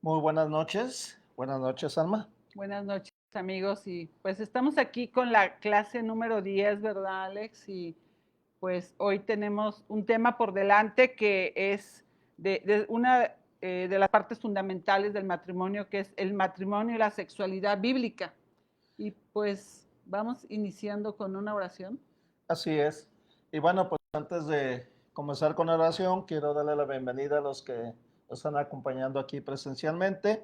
Muy buenas noches, Alma. Buenas noches, amigos. Y pues estamos aquí con la clase número 10, ¿verdad, Alex? Y pues hoy tenemos un tema por delante que es de una de las partes fundamentales del matrimonio, que es el matrimonio y la sexualidad bíblica. Y pues vamos iniciando con una oración. Así es. Y bueno, pues antes de comenzar con la oración, quiero darle la bienvenida a los que nos están acompañando aquí presencialmente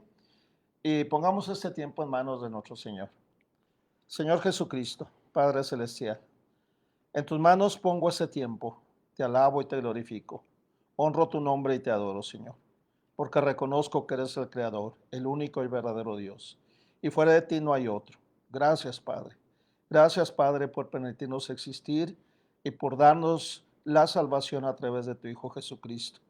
y pongamos este tiempo en manos de nuestro Señor. Señor Jesucristo, Padre Celestial, en tus manos pongo ese tiempo, te alabo y te glorifico. Honro tu nombre y te adoro, Señor, porque reconozco que eres el Creador, el único y verdadero Dios, y fuera de ti no hay otro. Gracias, Padre. Gracias, Padre, por permitirnos existir y por darnos la salvación a través de tu Hijo Jesucristo.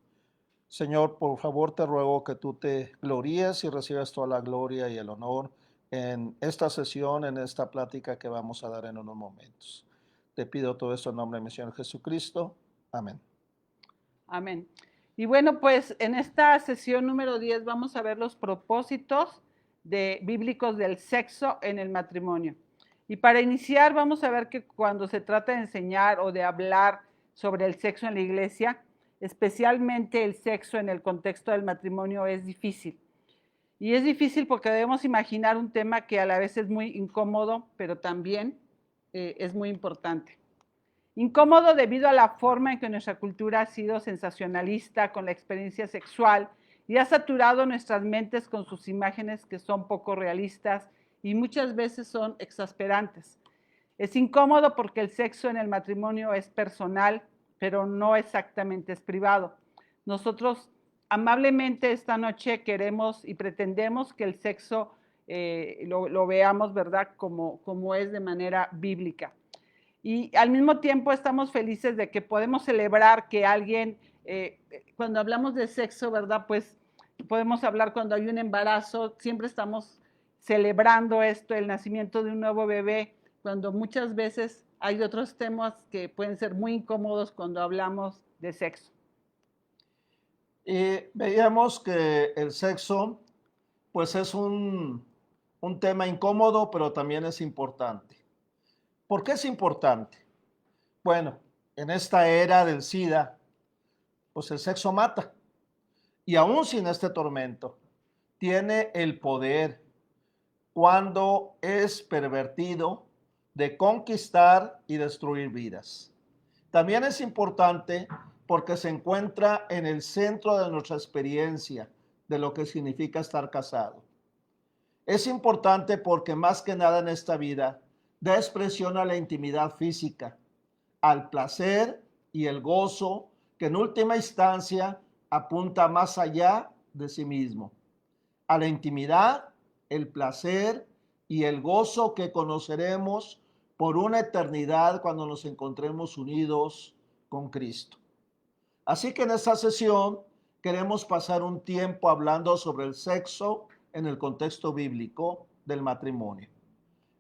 Señor, por favor te ruego que tú te gloríes y recibas toda la gloria y el honor en esta sesión, en esta plática que vamos a dar en unos momentos. Te pido todo esto en nombre de mi Señor Jesucristo. Amén. Amén. Y bueno, pues en esta sesión número 10 vamos a ver los propósitos bíblicos del sexo en el matrimonio. Y para iniciar vamos a ver que cuando se trata de enseñar o de hablar sobre el sexo en la iglesia, especialmente el sexo en el contexto del matrimonio, es difícil. Y es difícil porque debemos imaginar un tema que a la vez es muy incómodo, pero también es muy importante. Incómodo debido a la forma en que nuestra cultura ha sido sensacionalista con la experiencia sexual y ha saturado nuestras mentes con sus imágenes que son poco realistas y muchas veces son exasperantes. Es incómodo porque el sexo en el matrimonio es personal, pero no exactamente es privado. Nosotros amablemente esta noche queremos y pretendemos que el sexo lo veamos, ¿verdad?, como es de manera bíblica. Y al mismo tiempo estamos felices de que podemos celebrar que alguien, cuando hablamos de sexo, ¿verdad? Pues podemos hablar cuando hay un embarazo, siempre estamos celebrando esto, el nacimiento de un nuevo bebé, cuando muchas veces hay otros temas que pueden ser muy incómodos cuando hablamos de sexo. Y veíamos que el sexo, pues es un tema incómodo, pero también es importante. ¿Por qué es importante? Bueno, en esta era del SIDA, pues el sexo mata. Y aún sin este tormento, tiene el poder, cuando es pervertido, de conquistar y destruir vidas. También es importante porque se encuentra en el centro de nuestra experiencia de lo que significa estar casado. Es importante porque más que nada en esta vida da expresión a la intimidad física, al placer y el gozo que en última instancia apunta más allá de sí mismo, a la intimidad, el placer y el gozo que conoceremos por una eternidad cuando nos encontremos unidos con Cristo. Así que en esta sesión queremos pasar un tiempo hablando sobre el sexo en el contexto bíblico del matrimonio.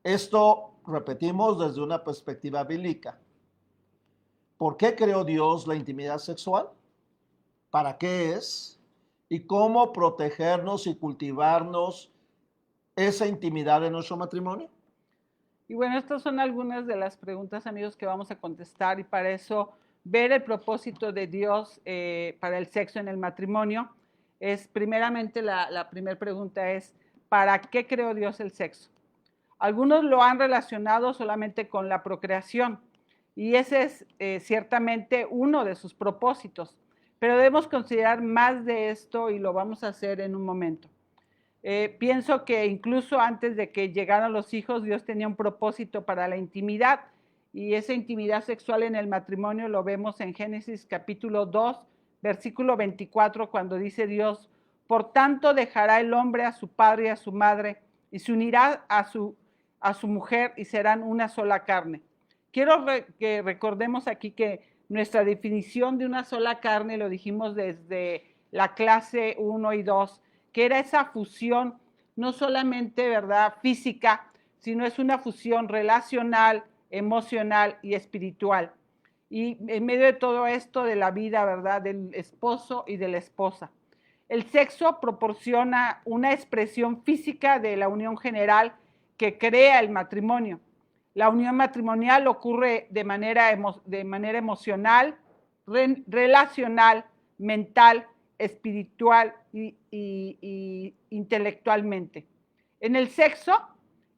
Esto, repetimos, desde una perspectiva bíblica. ¿Por qué creó Dios la intimidad sexual? ¿Para qué es? ¿Y cómo protegernos y cultivarnos esa intimidad de nuestro matrimonio? Y bueno, estas son algunas de las preguntas, amigos, que vamos a contestar y para eso ver el propósito de Dios para el sexo en el matrimonio es primeramente la primera pregunta es, ¿para qué creó Dios el sexo? Algunos lo han relacionado solamente con la procreación y ese es ciertamente uno de sus propósitos, pero debemos considerar más de esto y lo vamos a hacer en un momento. Pienso que incluso antes de que llegaran los hijos, Dios tenía un propósito para la intimidad y esa intimidad sexual en el matrimonio lo vemos en Génesis capítulo 2, versículo 24, cuando dice Dios, por tanto dejará el hombre a su padre y a su madre y se unirá a su mujer y serán una sola carne. Quiero que recordemos aquí que nuestra definición de una sola carne, lo dijimos desde la clase 1 y 2, que era esa fusión no solamente, ¿verdad?, física, sino es una fusión relacional, emocional y espiritual. Y en medio de todo esto de la vida, ¿verdad?, del esposo y de la esposa. El sexo proporciona una expresión física de la unión general que crea el matrimonio. La unión matrimonial ocurre de manera emocional, relacional, mental, espiritual y intelectualmente. En el sexo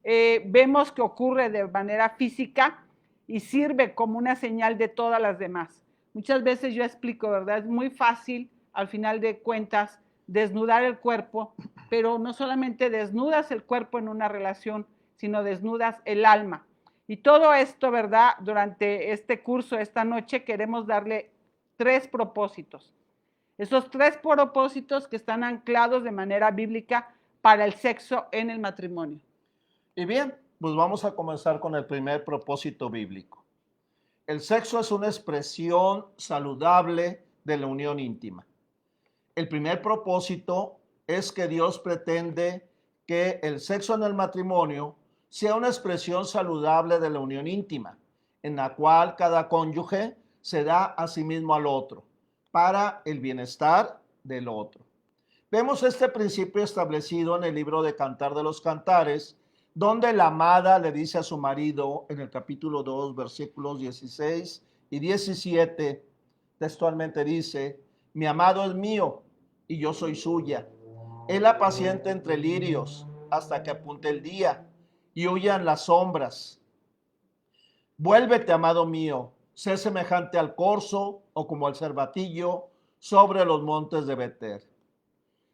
vemos que ocurre de manera física y sirve como una señal de todas las demás. Muchas veces yo explico, ¿verdad? Es muy fácil, al final de cuentas, desnudar el cuerpo, pero no solamente desnudas el cuerpo en una relación, sino desnudas el alma. Y todo esto, ¿verdad? Durante este curso, esta noche, queremos darle 3 propósitos. Esos 3 propósitos que están anclados de manera bíblica para el sexo en el matrimonio. Y bien, pues vamos a comenzar con el primer propósito bíblico. El sexo es una expresión saludable de la unión íntima. El primer propósito es que Dios pretende que el sexo en el matrimonio sea una expresión saludable de la unión íntima, en la cual cada cónyuge se da a sí mismo al otro, para el bienestar del otro. Vemos este principio establecido en el libro de Cantar de los Cantares, donde la amada le dice a su marido en el capítulo 2, versículos 16 y 17, textualmente dice: mi amado es mío y yo soy suya. Él apacienta entre lirios hasta que apunte el día y huyan las sombras. Vuélvete, amado mío, sé semejante al corzo o como el cervatillo sobre los montes de Beter.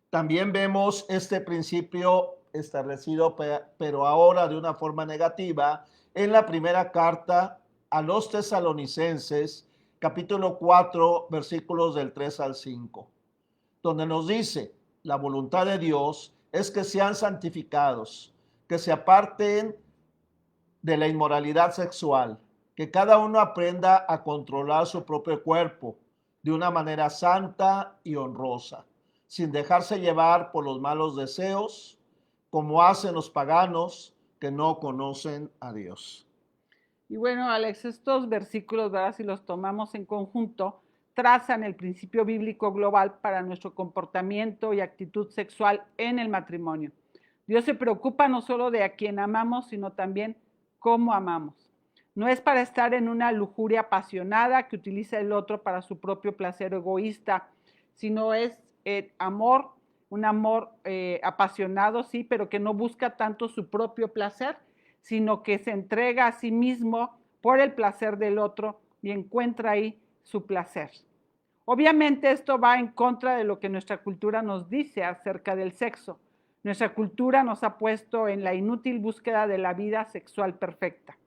También vemos este principio establecido, pero ahora de una forma negativa, en la primera carta a los tesalonicenses, capítulo 4, versículos del 3 al 5, donde nos dice: la voluntad de Dios es que sean santificados, que se aparten de la inmoralidad sexual, que cada uno aprenda a controlar su propio cuerpo de una manera santa y honrosa, sin dejarse llevar por los malos deseos, como hacen los paganos que no conocen a Dios. Y bueno, Alex, estos versículos, ¿verdad? Si los tomamos en conjunto, trazan el principio bíblico global para nuestro comportamiento y actitud sexual en el matrimonio. Dios se preocupa no solo de a quien amamos, sino también cómo amamos. No es para estar en una lujuria apasionada que utiliza el otro para su propio placer egoísta, sino es amor, un amor apasionado, sí, pero que no busca tanto su propio placer, sino que se entrega a sí mismo por el placer del otro y encuentra ahí su placer. Obviamente esto va en contra de lo que nuestra cultura nos dice acerca del sexo. Nuestra cultura nos ha puesto en la inútil búsqueda de la vida sexual perfecta.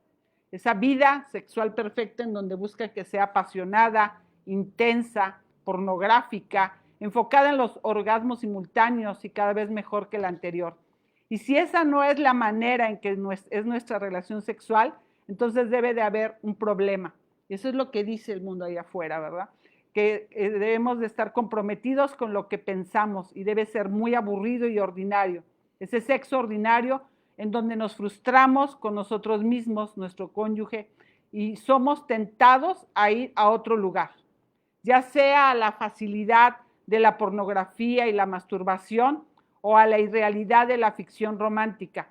Esa vida sexual perfecta en donde busca que sea apasionada, intensa, pornográfica, enfocada en los orgasmos simultáneos y cada vez mejor que la anterior. Y si esa no es la manera en que es nuestra relación sexual, entonces debe de haber un problema. Y eso es lo que dice el mundo ahí afuera, ¿verdad? Que debemos de estar comprometidos con lo que pensamos y debe ser muy aburrido y ordinario. Ese sexo ordinario en donde nos frustramos con nosotros mismos, nuestro cónyuge, y somos tentados a ir a otro lugar, ya sea a la facilidad de la pornografía y la masturbación o a la irrealidad de la ficción romántica,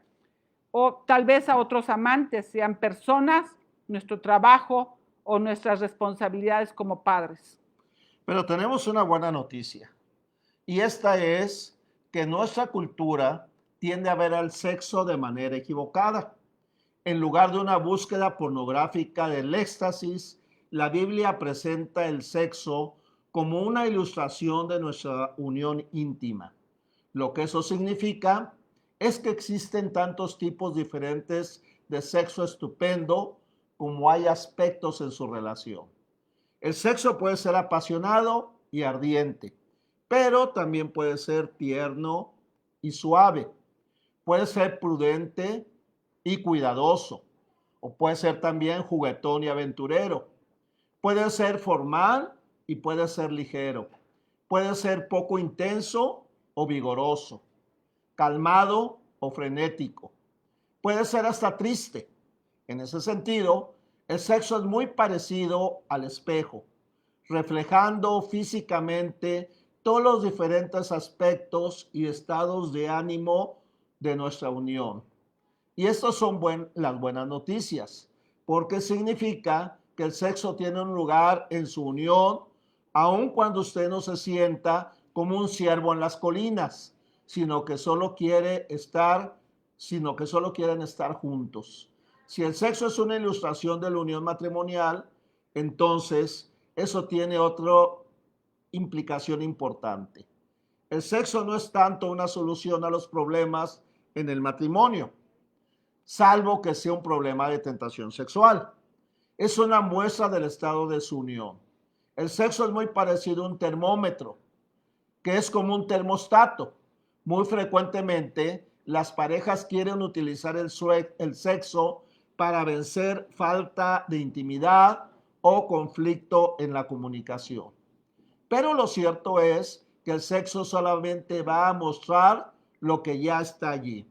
o tal vez a otros amantes, sean personas, nuestro trabajo o nuestras responsabilidades como padres. Pero tenemos una buena noticia, y esta es que nuestra cultura tiende a ver al sexo de manera equivocada. En lugar de una búsqueda pornográfica del éxtasis, la Biblia presenta el sexo como una ilustración de nuestra unión íntima. Lo que eso significa es que existen tantos tipos diferentes de sexo estupendo como hay aspectos en su relación. El sexo puede ser apasionado y ardiente, pero también puede ser tierno y suave. Puede ser prudente y cuidadoso, o puede ser también juguetón y aventurero. Puede ser formal y puede ser ligero. Puede ser poco intenso o vigoroso, calmado o frenético. Puede ser hasta triste. En ese sentido, el sexo es muy parecido al espejo, reflejando físicamente todos los diferentes aspectos y estados de ánimo de nuestra unión. Y estas son las buenas noticias, porque significa que el sexo tiene un lugar en su unión, aun cuando usted no se sienta como un ciervo en las colinas, sino que solo quieren estar juntos. Si el sexo es una ilustración de la unión matrimonial, entonces eso tiene otra implicación importante. El sexo no es tanto una solución a los problemas en el matrimonio, salvo que sea un problema de tentación sexual. Es una muestra del estado de su unión. El sexo es muy parecido a un termómetro, que es como un termostato. Muy frecuentemente, las parejas quieren utilizar el sexo para vencer falta de intimidad o conflicto en la comunicación. Pero lo cierto es que el sexo solamente va a mostrar lo que ya está allí.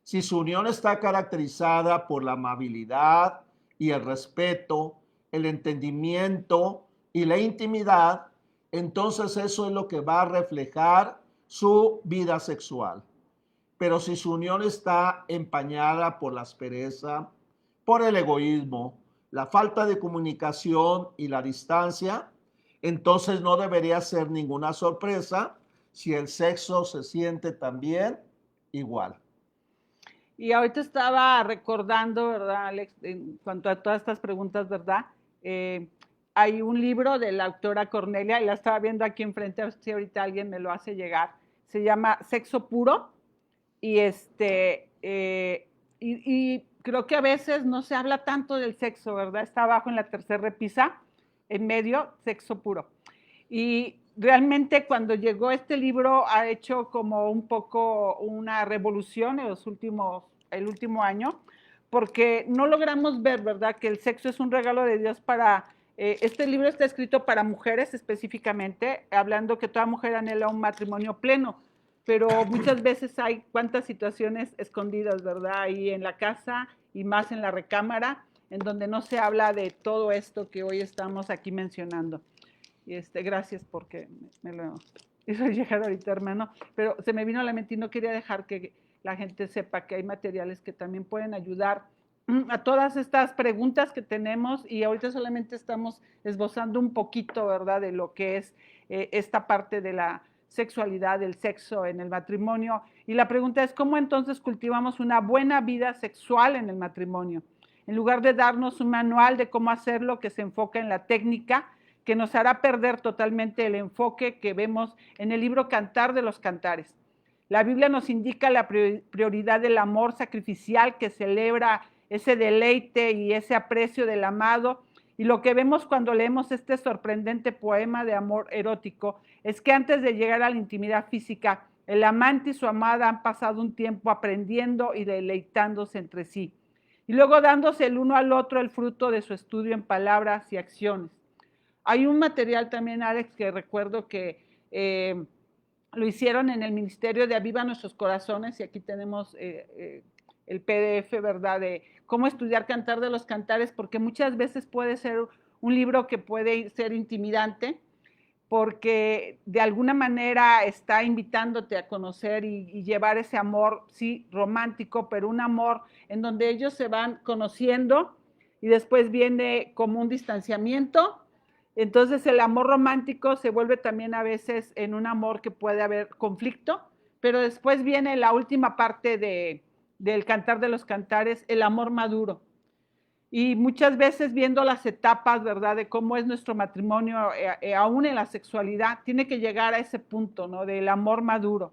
Si su unión está caracterizada por la amabilidad y el respeto, el entendimiento y la intimidad, entonces eso es lo que va a reflejar su vida sexual. Pero si su unión está empañada por la aspereza, por el egoísmo, la falta de comunicación y la distancia, entonces no debería ser ninguna sorpresa si el sexo se siente también igual. Y ahorita estaba recordando, ¿verdad, Alex? En cuanto a todas estas preguntas, ¿verdad? Hay un libro de la autora Cornelia, y la estaba viendo aquí enfrente, a ver si ahorita alguien me lo hace llegar. Se llama Sexo Puro, y y creo que a veces no se habla tanto del sexo, ¿verdad? Está abajo en la tercera repisa, en medio, Sexo Puro. Y realmente cuando llegó este libro ha hecho como un poco una revolución en el último año, porque no logramos ver, ¿verdad?, que el sexo es un regalo de Dios este libro está escrito para mujeres específicamente, hablando que toda mujer anhela un matrimonio pleno, pero muchas veces hay cuantas situaciones escondidas, ¿verdad?, ahí en la casa y más en la recámara, en donde no se habla de todo esto que hoy estamos aquí mencionando. Gracias porque me lo hizo llegar ahorita, hermano, pero se me vino a la mente y no quería dejar que la gente sepa que hay materiales que también pueden ayudar a todas estas preguntas que tenemos, y ahorita solamente estamos esbozando un poquito, ¿verdad?, de lo que es esta parte de la sexualidad, del sexo en el matrimonio. Y la pregunta es, ¿cómo entonces cultivamos una buena vida sexual en el matrimonio? En lugar de darnos un manual de cómo hacerlo que se enfoca en la técnica, que nos hará perder totalmente el enfoque que vemos en el libro Cantar de los Cantares. La Biblia nos indica la prioridad del amor sacrificial que celebra ese deleite y ese aprecio del amado. Y lo que vemos cuando leemos este sorprendente poema de amor erótico es que antes de llegar a la intimidad física, el amante y su amada han pasado un tiempo aprendiendo y deleitándose entre sí, y luego dándose el uno al otro el fruto de su estudio en palabras y acciones. Hay un material también, Alex, que recuerdo que lo hicieron en el Ministerio de Aviva Nuestros Corazones, y aquí tenemos el PDF, ¿verdad?, de cómo estudiar Cantar de los Cantares, porque muchas veces puede ser un libro que puede ser intimidante, porque de alguna manera está invitándote a conocer y llevar ese amor, sí, romántico, pero un amor en donde ellos se van conociendo y después viene como un distanciamiento. Entonces el amor romántico se vuelve también a veces en un amor que puede haber conflicto, pero después viene la última parte del Cantar de los Cantares, el amor maduro. Y muchas veces viendo las etapas, ¿verdad?, de cómo es nuestro matrimonio, aún en la sexualidad, tiene que llegar a ese punto, ¿no?, del amor maduro.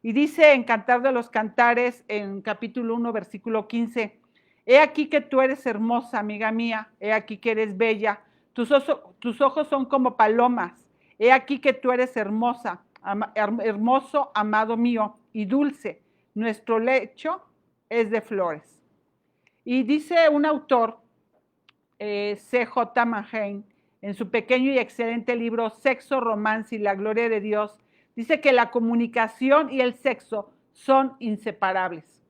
Y dice en Cantar de los Cantares, en capítulo 1, versículo 15, he aquí que tú eres hermosa, amiga mía, he aquí que eres bella, tus ojos son como palomas, he aquí que tú eres hermosa, hermoso, amado mío, y dulce, nuestro lecho es de flores. Y dice un autor, C.J. Manheim, en su pequeño y excelente libro Sexo, Romance y la Gloria de Dios, dice que la comunicación y el sexo son inseparables.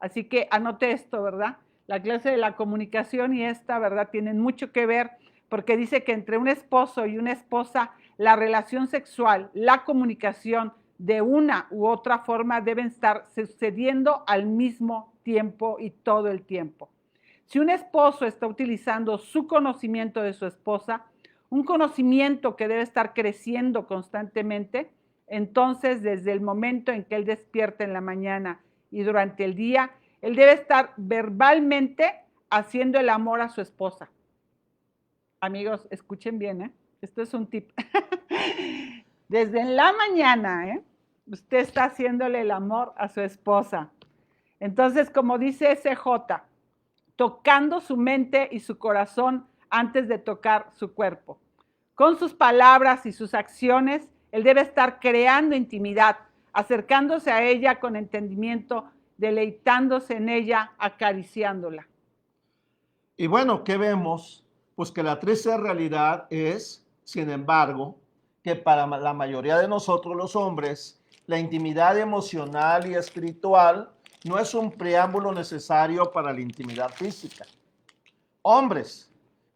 Así que anote esto, ¿verdad? La clase de la comunicación y esta, ¿verdad?, tienen mucho que ver, porque dice que entre un esposo y una esposa la relación sexual, la comunicación de una u otra forma deben estar sucediendo al mismo tiempo y todo el tiempo. Si un esposo está utilizando su conocimiento de su esposa, un conocimiento que debe estar creciendo constantemente, entonces desde el momento en que él despierta en la mañana y durante el día, él debe estar verbalmente haciendo el amor a su esposa. Amigos, escuchen bien, ¿eh? Esto es un tip. Desde la mañana, usted está haciéndole el amor a su esposa. Entonces, como dice SJ, tocando su mente y su corazón antes de tocar su cuerpo. Con sus palabras y sus acciones, él debe estar creando intimidad, acercándose a ella con entendimiento, deleitándose en ella, acariciándola. Y bueno, ¿qué vemos? Pues que la triste realidad es, sin embargo, que para la mayoría de nosotros los hombres, la intimidad emocional y espiritual no es un preámbulo necesario para la intimidad física. Hombres,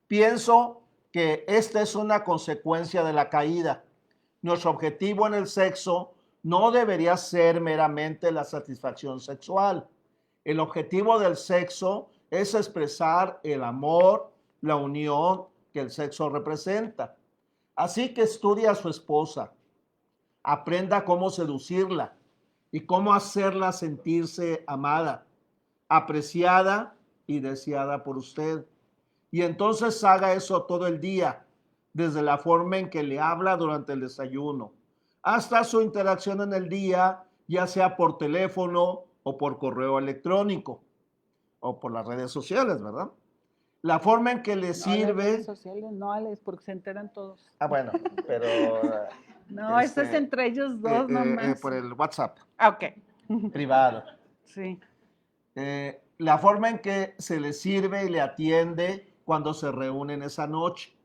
pienso que esta es una consecuencia de la caída. Nuestro objetivo en el sexo no debería ser meramente la satisfacción sexual. El objetivo del sexo es expresar el amor, la unión que el sexo representa. Así que estudie a su esposa, aprenda cómo seducirla y cómo hacerla sentirse amada, apreciada y deseada por usted. Y entonces haga eso todo el día, desde la forma en que le habla durante el desayuno, hasta su interacción en el día, ya sea por teléfono o por correo electrónico o por las redes sociales, ¿verdad? La forma en que le sirve... Las redes sociales no, Alex, porque se enteran todos. Ah, bueno, pero... No, esto es entre ellos dos nomás. Por el WhatsApp. Ah, ok. Privado. Sí. La forma en que se le sirve y le atiende cuando se reúnen esa noche.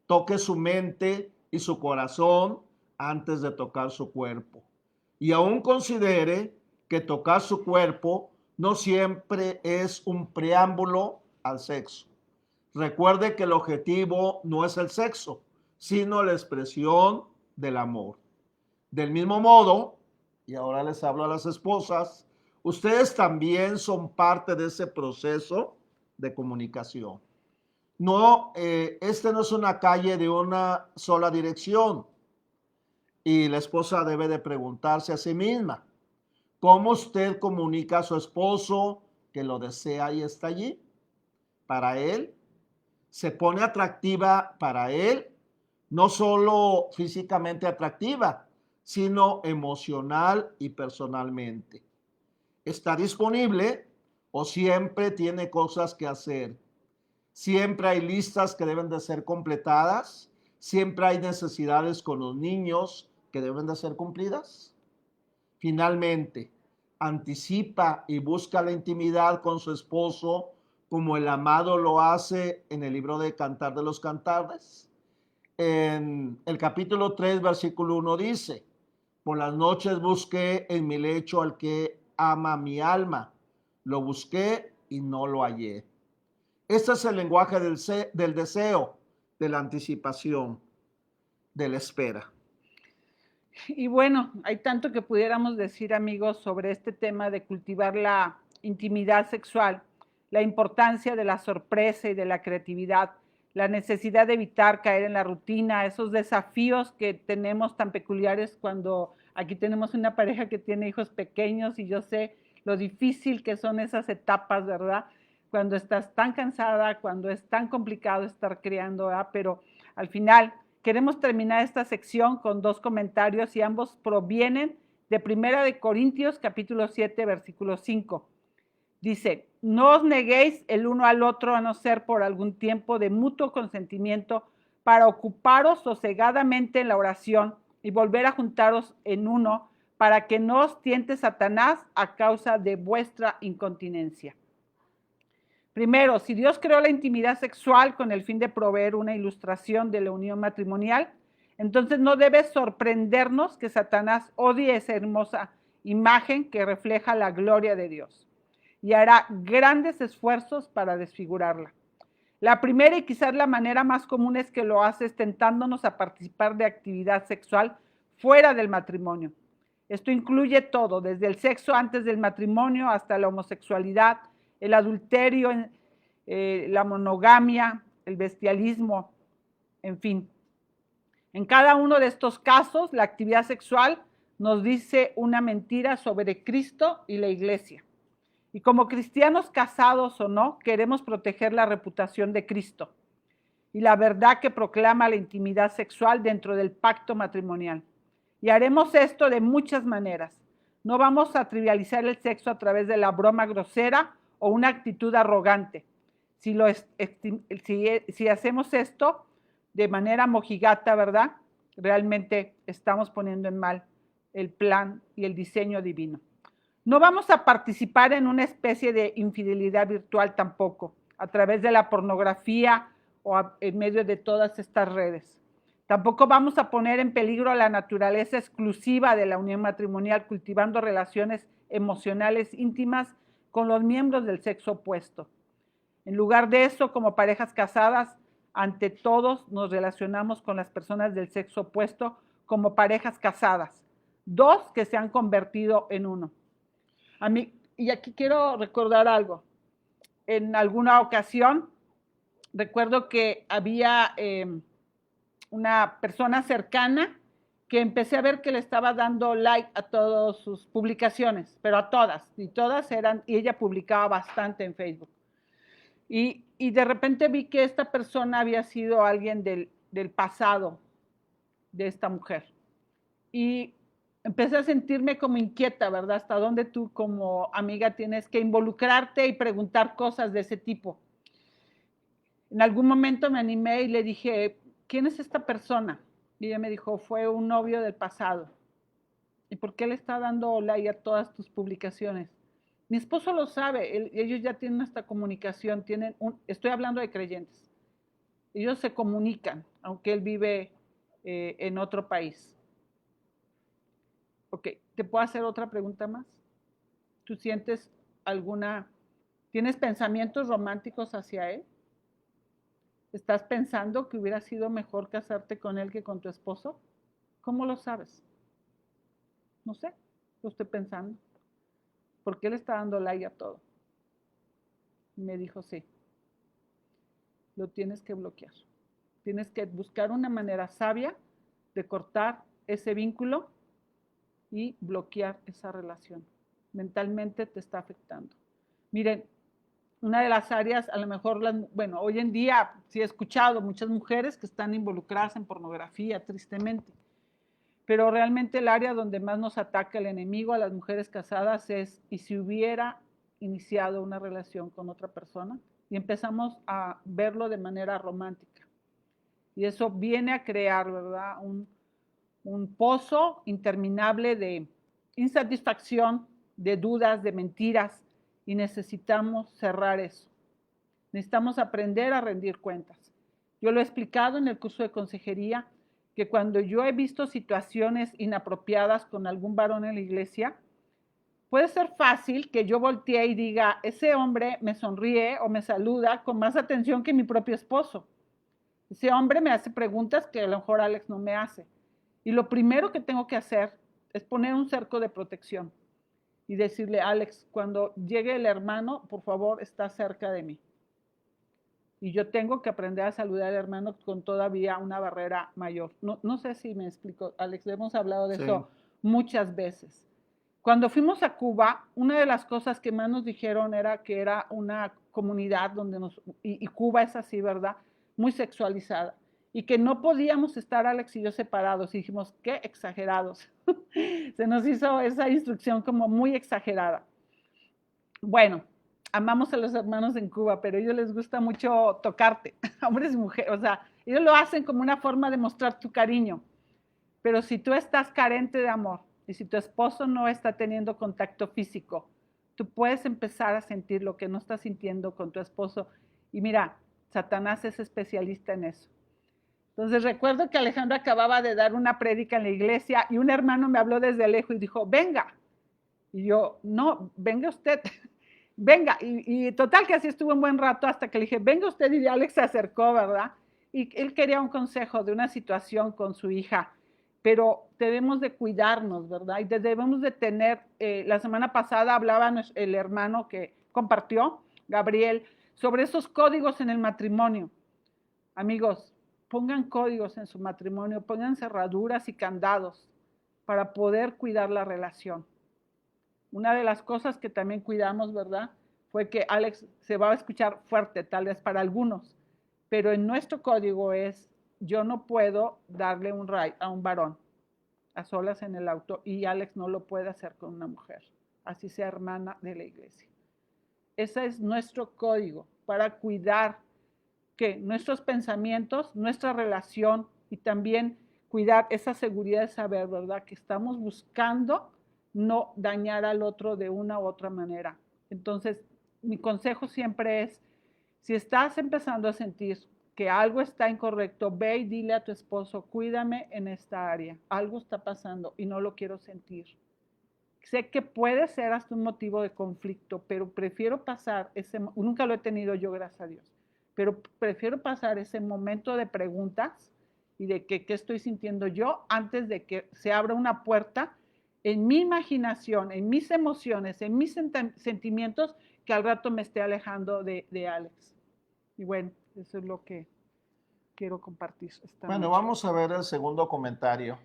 Toque su mente y su corazón antes de tocar su cuerpo. Y aún considere que tocar su cuerpo no siempre es un preámbulo al sexo. Recuerde que el objetivo no es el sexo, sino la expresión del amor. Del mismo modo, y ahora les hablo a las esposas, ustedes también son parte de ese proceso de comunicación. No, este no es una calle de una sola dirección. Y la esposa debe de preguntarse a sí misma, ¿cómo usted comunica a su esposo que lo desea y está allí? Para él, se pone atractiva para él, no solo físicamente atractiva, sino emocional y personalmente. ¿Está disponible o siempre tiene cosas que hacer? Siempre hay listas que deben de ser completadas, siempre hay necesidades con los niños que deben de ser cumplidas. Finalmente, anticipa y busca la intimidad con su esposo como el amado lo hace en el libro de Cantar de los Cantares. En el capítulo 3, versículo 1 dice, por las noches busqué en mi lecho al que ama mi alma. Lo busqué y no lo hallé. Este es el lenguaje del deseo, de la anticipación, de la espera. Y bueno, hay tanto que pudiéramos decir, amigos, sobre este tema de cultivar la intimidad sexual, la importancia de la sorpresa y de la creatividad, la necesidad de evitar caer en la rutina, esos desafíos que tenemos tan peculiares cuando aquí tenemos una pareja que tiene hijos pequeños y yo sé lo difícil que son esas etapas, ¿verdad? Cuando estás tan cansada, cuando es tan complicado estar criando, ¿verdad? Pero al final queremos terminar esta sección con dos comentarios y ambos provienen de 1 de Corintios capítulo 7, versículo 5. Dice, no os neguéis el uno al otro a no ser por algún tiempo de mutuo consentimiento para ocuparos sosegadamente en la oración y volver a juntaros en uno para que no os tiente Satanás a causa de vuestra incontinencia. Primero, si Dios creó la intimidad sexual con el fin de proveer una ilustración de la unión matrimonial, entonces no debe sorprendernos que Satanás odie esa hermosa imagen que refleja la gloria de Dios y hará grandes esfuerzos para desfigurarla. La primera y quizás la manera más común es que lo haces tentándonos a participar de actividad sexual fuera del matrimonio. Esto incluye todo, desde el sexo antes del matrimonio hasta la homosexualidad, el adulterio, la monogamia, el bestialismo, en fin. En cada uno de estos casos, la actividad sexual nos dice una mentira sobre Cristo y la iglesia. Y como cristianos casados o no, queremos proteger la reputación de Cristo y la verdad que proclama la intimidad sexual dentro del pacto matrimonial. Y haremos esto de muchas maneras. No vamos a trivializar el sexo a través de la broma grosera o una actitud arrogante. Si hacemos esto de manera mojigata, ¿verdad? Realmente estamos poniendo en mal el plan y el diseño divino. No vamos a participar en una especie de infidelidad virtual tampoco, a través de la pornografía o en medio de todas estas redes. Tampoco vamos a poner en peligro la naturaleza exclusiva de la unión matrimonial cultivando relaciones emocionales íntimas con los miembros del sexo opuesto. En lugar de eso, como parejas casadas, ante todos nos relacionamos con las personas del sexo opuesto como parejas casadas, dos que se han convertido en uno. A mí, y aquí quiero recordar algo. En alguna ocasión, recuerdo que había una persona cercana que empecé a ver que le estaba dando like a todas sus publicaciones, pero a todas, y ella publicaba bastante en Facebook. Y de repente vi que esta persona había sido alguien del pasado de esta mujer. Y empecé a sentirme como inquieta, ¿verdad? Hasta dónde tú como amiga tienes que involucrarte y preguntar cosas de ese tipo. En algún momento me animé y le dije, ¿quién es esta persona? Y ella me dijo, fue un novio del pasado. ¿Y por qué le está dando like a todas tus publicaciones? Mi esposo lo sabe, ellos ya tienen esta comunicación, estoy hablando de creyentes. Ellos se comunican, aunque él vive en otro país. Ok, ¿te puedo hacer otra pregunta más? ¿Tú tienes pensamientos románticos hacia él? ¿Estás pensando que hubiera sido mejor casarte con él que con tu esposo? ¿Cómo lo sabes? No sé, lo estoy pensando. ¿Por qué le está dando like a todo? Y me dijo, sí, lo tienes que bloquear. Tienes que buscar una manera sabia de cortar ese vínculo y bloquear esa relación. Mentalmente te está afectando. Miren, una de las áreas, a lo mejor, hoy en día sí he escuchado muchas mujeres que están involucradas en pornografía, tristemente. Pero realmente el área donde más nos ataca el enemigo a las mujeres casadas es, ¿y si hubiera iniciado una relación con otra persona? Y empezamos a verlo de manera romántica. Y eso viene a crear, ¿verdad? Un pozo interminable de insatisfacción, de dudas, de mentiras, y necesitamos cerrar eso. Necesitamos aprender a rendir cuentas. Yo lo he explicado en el curso de consejería, que cuando yo he visto situaciones inapropiadas con algún varón en la iglesia, puede ser fácil que yo voltee y diga, ese hombre me sonríe o me saluda con más atención que mi propio esposo. Ese hombre me hace preguntas que a lo mejor Alex no me hace. Y lo primero que tengo que hacer es poner un cerco de protección y decirle, Alex, cuando llegue el hermano, por favor, está cerca de mí. Y yo tengo que aprender a saludar al hermano con todavía una barrera mayor. No sé si me explico, Alex, hemos hablado de eso muchas veces. Cuando fuimos a Cuba, una de las cosas que más nos dijeron era que era una comunidad donde y Cuba es así, ¿verdad? Muy sexualizada. Y que no podíamos estar Alex y yo separados. Y dijimos, qué exagerados. Se nos hizo esa instrucción como muy exagerada. Bueno, amamos a los hermanos en Cuba, pero a ellos les gusta mucho tocarte, hombres y mujeres. O sea, ellos lo hacen como una forma de mostrar tu cariño. Pero si tú estás carente de amor y si tu esposo no está teniendo contacto físico, tú puedes empezar a sentir lo que no estás sintiendo con tu esposo. Y mira, Satanás es especialista en eso. Entonces recuerdo que Alejandro acababa de dar una prédica en la iglesia y un hermano me habló desde lejos y dijo, venga. Y yo, no, venga usted. venga, y total que así estuvo un buen rato hasta que le dije, venga usted, y Alex se acercó, ¿verdad? Y él quería un consejo de una situación con su hija, pero debemos de cuidarnos, ¿verdad? Y debemos de tener, la semana pasada hablaba el hermano que compartió, Gabriel, sobre esos códigos en el matrimonio. Amigos, pongan códigos en su matrimonio, pongan cerraduras y candados para poder cuidar la relación. Una de las cosas que también cuidamos, ¿verdad? Fue que Alex se va a escuchar fuerte, tal vez para algunos, pero en nuestro código es, yo no puedo darle un ride a un varón a solas en el auto y Alex no lo puede hacer con una mujer, así sea hermana de la iglesia. Ese es nuestro código para cuidar que nuestros pensamientos, nuestra relación y también cuidar esa seguridad de saber, ¿verdad? Que estamos buscando no dañar al otro de una u otra manera. Entonces, mi consejo siempre es, si estás empezando a sentir que algo está incorrecto, ve y dile a tu esposo, cuídame en esta área, algo está pasando y no lo quiero sentir. Sé que puede ser hasta un motivo de conflicto, pero prefiero pasar nunca lo he tenido yo, gracias a Dios, pero prefiero pasar ese momento de preguntas y de qué estoy sintiendo yo antes de que se abra una puerta en mi imaginación, en mis emociones, en mis sentimientos, que al rato me esté alejando de Alex. Y bueno, eso es lo que quiero compartir esta Bueno, noche. vamos a ver el segundo comentario.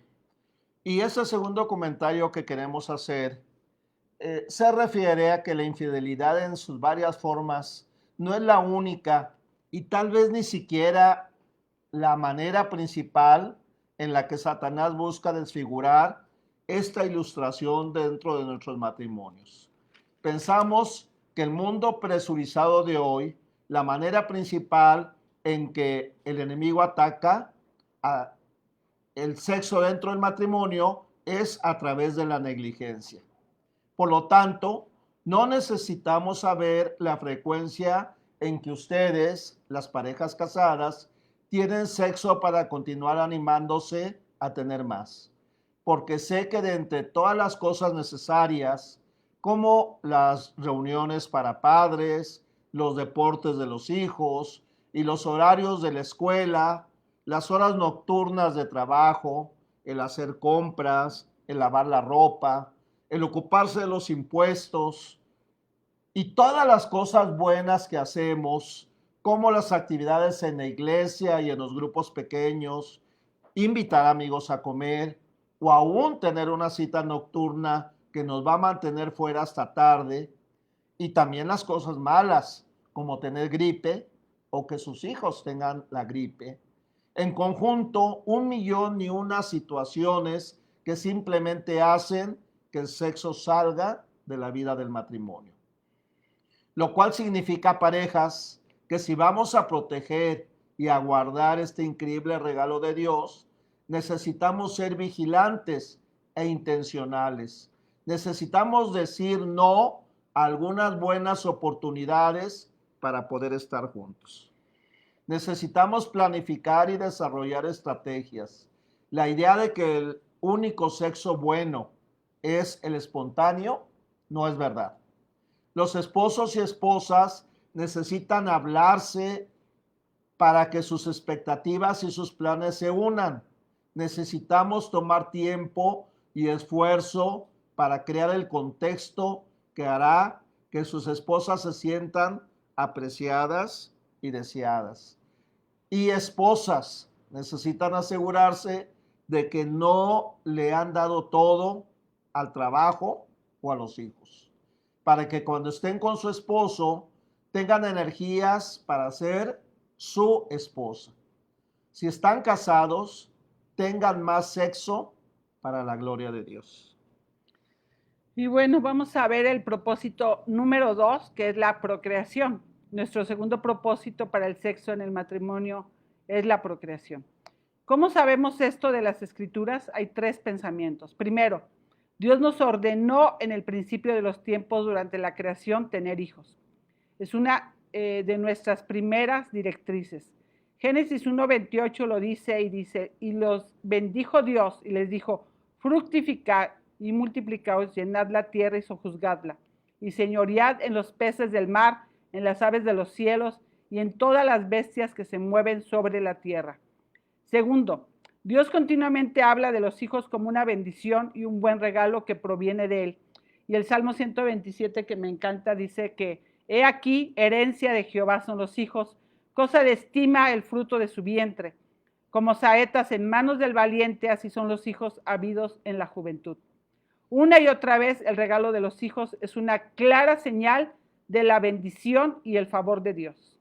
Y ese segundo comentario que queremos hacer se refiere a que la infidelidad en sus varias formas no es la única y tal vez ni siquiera la manera principal en la que Satanás busca desfigurar esta ilustración dentro de nuestros matrimonios. Pensamos que el mundo presurizado de hoy, la manera principal en que el enemigo ataca a el sexo dentro del matrimonio es a través de la negligencia. Por lo tanto, no necesitamos saber la frecuencia en que ustedes, las parejas casadas, tienen sexo para continuar animándose a tener más. Porque sé que de entre todas las cosas necesarias, como las reuniones para padres, los deportes de los hijos y los horarios de la escuela, las horas nocturnas de trabajo, el hacer compras, el lavar la ropa, el ocuparse de los impuestos y todas las cosas buenas que hacemos, como las actividades en la iglesia y en los grupos pequeños, invitar amigos a comer o aún tener una cita nocturna que nos va a mantener fuera hasta tarde, y también las cosas malas, como tener gripe o que sus hijos tengan la gripe. En conjunto, 1.000.000 situaciones que simplemente hacen que el sexo salga de la vida del matrimonio. Lo cual significa, parejas, que si vamos a proteger y a guardar este increíble regalo de Dios, necesitamos ser vigilantes e intencionales. Necesitamos decir no a algunas buenas oportunidades para poder estar juntos. Necesitamos planificar y desarrollar estrategias. La idea de que el único sexo bueno es el espontáneo no es verdad. Los esposos y esposas necesitan hablarse para que sus expectativas y sus planes se unan. Necesitamos tomar tiempo y esfuerzo para crear el contexto que hará que sus esposas se sientan apreciadas y deseadas. Y esposas necesitan asegurarse de que no le han dado todo al trabajo o a los hijos, para que cuando estén con su esposo tengan energías para ser su esposa. Si están casados, tengan más sexo para la gloria de Dios. Y bueno, vamos a ver el propósito número 2, que es la procreación. Nuestro segundo propósito para el sexo en el matrimonio es la procreación. ¿Cómo sabemos esto de las Escrituras? Hay 3 pensamientos. Primero, Dios nos ordenó en el principio de los tiempos durante la creación tener hijos. Es una de nuestras primeras directrices. Génesis 1:28 lo dice y dice, y los bendijo Dios y les dijo, fructificad y multiplicaos, llenad la tierra y sojuzgadla. y señoread en los peces del mar, en las aves de los cielos y en todas las bestias que se mueven sobre la tierra. Segundo, Dios continuamente habla de los hijos como una bendición y un buen regalo que proviene de Él. Y el Salmo 127, que me encanta, dice que he aquí, herencia de Jehová son los hijos, cosa de estima el fruto de su vientre. Como saetas en manos del valiente, así son los hijos habidos en la juventud. Una y otra vez el regalo de los hijos es una clara señal de la bendición y el favor de Dios.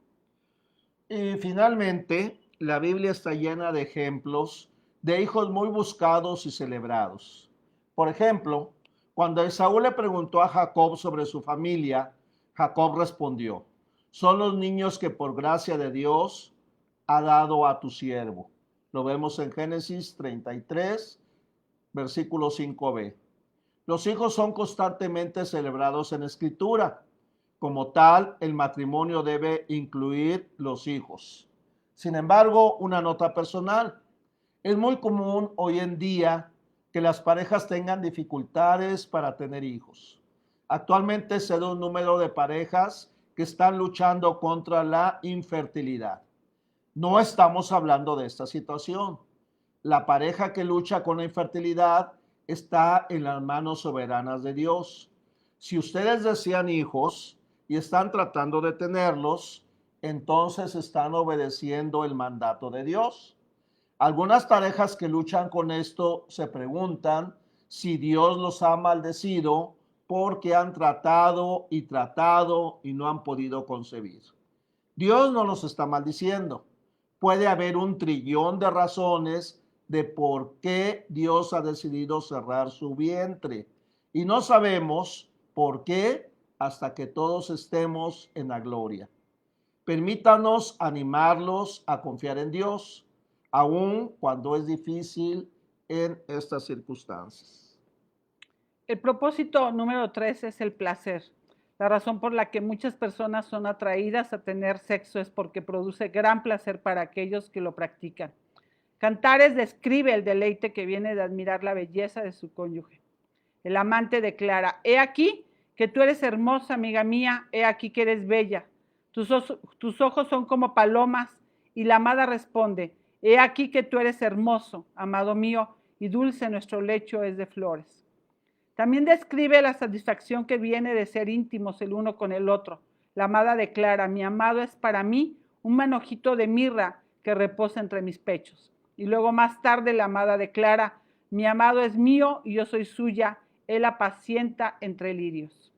Y finalmente, la Biblia está llena de ejemplos de hijos muy buscados y celebrados. Por ejemplo, cuando Esaú le preguntó a Jacob sobre su familia, Jacob respondió, son los niños que por gracia de Dios ha dado a tu siervo. Lo vemos en Génesis 33, versículo 5b. Los hijos son constantemente celebrados en Escritura. Como tal, el matrimonio debe incluir los hijos. Sin embargo, una nota personal. Es muy común hoy en día que las parejas tengan dificultades para tener hijos. Actualmente se da un número de parejas que están luchando contra la infertilidad. No estamos hablando de esta situación. La pareja que lucha con la infertilidad está en las manos soberanas de Dios. Si ustedes desean hijos y están tratando de tenerlos, entonces están obedeciendo el mandato de Dios. Algunas parejas que luchan con esto se preguntan si Dios los ha maldecido porque han tratado y no han podido concebir. Dios no los está maldiciendo. Puede haber un trillón de razones de por qué Dios ha decidido cerrar su vientre. Y no sabemos por qué hasta que todos estemos en la gloria. Permítanos animarlos a confiar en Dios, aun cuando es difícil en estas circunstancias. El propósito número 3 es el placer. La razón por la que muchas personas son atraídas a tener sexo es porque produce gran placer para aquellos que lo practican. Cantares describe el deleite que viene de admirar la belleza de su cónyuge. El amante declara, he aquí que tú eres hermosa, amiga mía, he aquí que eres bella. Tus ojos son como palomas, y la amada responde, he aquí que tú eres hermoso, amado mío, y dulce nuestro lecho es de flores. También describe la satisfacción que viene de ser íntimos el uno con el otro. La amada declara, mi amado es para mí un manojito de mirra que reposa entre mis pechos. Y luego más tarde la amada declara, mi amado es mío y yo soy suya, él apacienta entre lirios.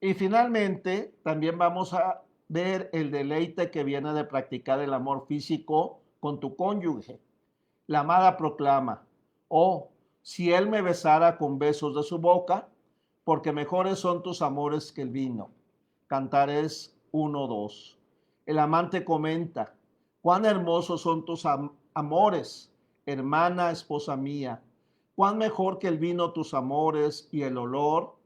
Y finalmente, también vamos a ver el deleite que viene de practicar el amor físico con tu cónyuge. La amada proclama, oh, si él me besara con besos de su boca, porque mejores son tus amores que el vino. Cantares 1:2. El amante comenta, cuán hermosos son tus amores, hermana, esposa mía. Cuán mejor que el vino tus amores y el olor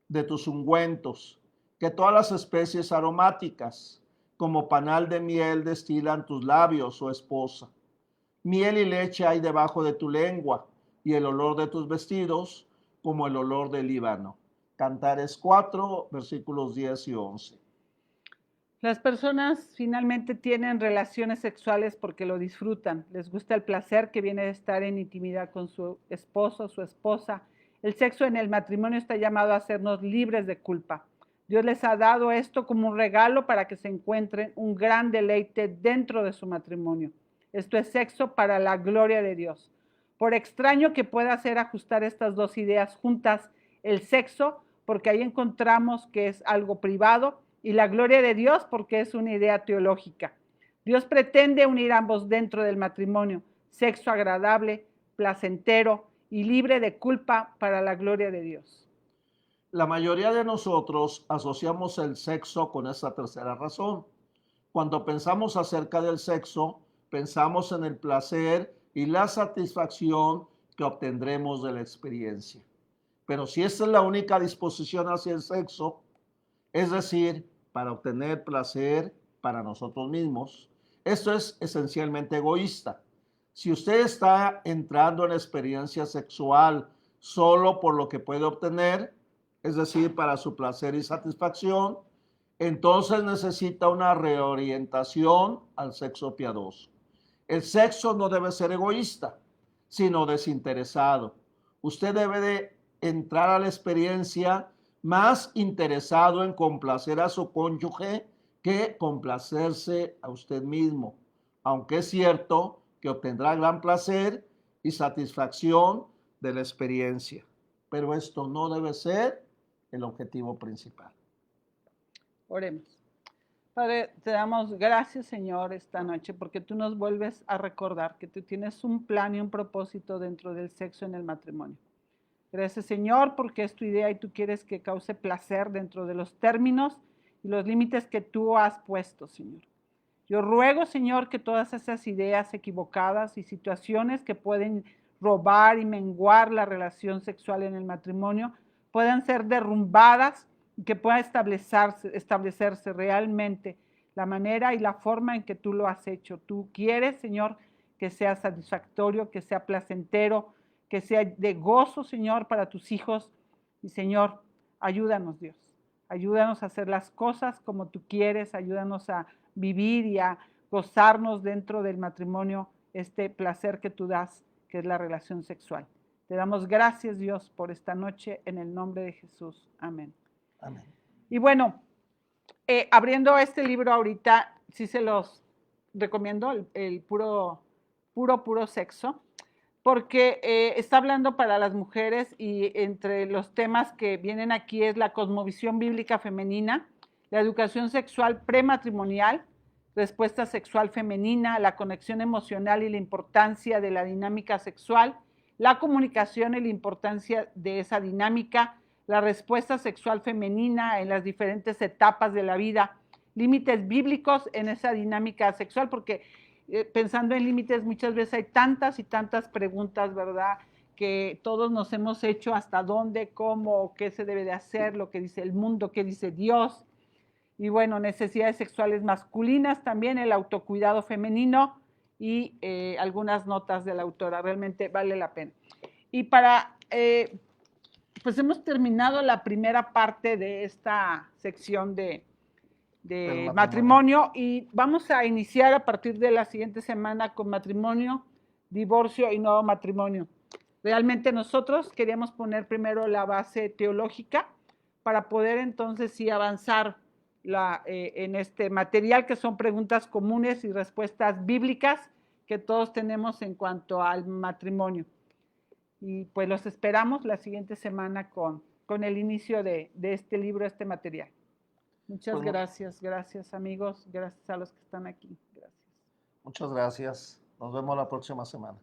de tus ungüentos, que todas las especies aromáticas, como panal de miel destilan tus labios, oh esposa. Miel y leche hay debajo de tu lengua, y el olor de tus vestidos como el olor del Líbano. Cantares 4, versículos 10 y 11. Las personas finalmente tienen relaciones sexuales porque lo disfrutan. Les gusta el placer que viene de estar en intimidad con su esposo o su esposa. El sexo en el matrimonio está llamado a hacernos libres de culpa. Dios les ha dado esto como un regalo para que se encuentren un gran deleite dentro de su matrimonio. Esto es sexo para la gloria de Dios. Por extraño que pueda ser ajustar estas dos ideas juntas, el sexo, porque ahí encontramos que es algo privado, y la gloria de Dios, porque es una idea teológica. Dios pretende unir ambos dentro del matrimonio, sexo agradable, placentero y libre de culpa para la gloria de Dios. La mayoría de nosotros asociamos el sexo con esa tercera razón. Cuando pensamos acerca del sexo, pensamos en el placer y la satisfacción que obtendremos de la experiencia. Pero si esta es la única disposición hacia el sexo, es decir, para obtener placer para nosotros mismos, esto es esencialmente egoísta. Si usted está entrando en experiencia sexual solo por lo que puede obtener, es decir, para su placer y satisfacción, entonces necesita una reorientación al sexo piadoso. El sexo no debe ser egoísta, sino desinteresado. Usted debe de entrar a la experiencia más interesado en complacer a su cónyuge que complacerse a usted mismo, aunque es cierto que obtendrá gran placer y satisfacción de la experiencia, pero esto no debe ser el objetivo principal. Oremos. Padre, te damos gracias, Señor, esta noche, porque tú nos vuelves a recordar que tú tienes un plan y un propósito dentro del sexo en el matrimonio. Gracias, Señor, porque es tu idea y tú quieres que cause placer dentro de los términos y los límites que tú has puesto, Señor. Yo ruego, Señor, que todas esas ideas equivocadas y situaciones que pueden robar y menguar la relación sexual en el matrimonio puedan ser derrumbadas y que pueda establecerse realmente la manera y la forma en que tú lo has hecho. Tú quieres, Señor, que sea satisfactorio, que sea placentero, que sea de gozo, Señor, para tus hijos. Y, Señor, ayúdanos, Dios. Ayúdanos a hacer las cosas como tú quieres, ayúdanos a vivir y a gozarnos dentro del matrimonio este placer que tú das, que es la relación sexual. Te damos gracias, Dios, por esta noche, en el nombre de Jesús. Amén. Amén. Y bueno, abriendo este libro ahorita, sí se los recomiendo, el puro sexo, porque está hablando para las mujeres y entre los temas que vienen aquí es la cosmovisión bíblica femenina, la educación sexual prematrimonial, respuesta sexual femenina, la conexión emocional y la importancia de la dinámica sexual, la comunicación y la importancia de esa dinámica, la respuesta sexual femenina en las diferentes etapas de la vida, límites bíblicos en esa dinámica sexual, porque pensando en límites muchas veces hay tantas y tantas preguntas, ¿verdad? Que todos nos hemos hecho hasta dónde, cómo, qué se debe de hacer, lo que dice el mundo, qué dice Dios. Y bueno, necesidades sexuales masculinas también, el autocuidado femenino y algunas notas de la autora. Realmente vale la pena. Y pues hemos terminado la primera parte de esta sección de matrimonio y vamos a iniciar a partir de la siguiente semana con matrimonio, divorcio y nuevo matrimonio. Realmente nosotros queríamos poner primero la base teológica para poder entonces sí avanzar en este material que son preguntas comunes y respuestas bíblicas que todos tenemos en cuanto al matrimonio. Y pues los esperamos la siguiente semana con el inicio de este libro, este material. Muchas gracias amigos, gracias a los que están aquí. Gracias. Muchas gracias. Nos vemos la próxima semana.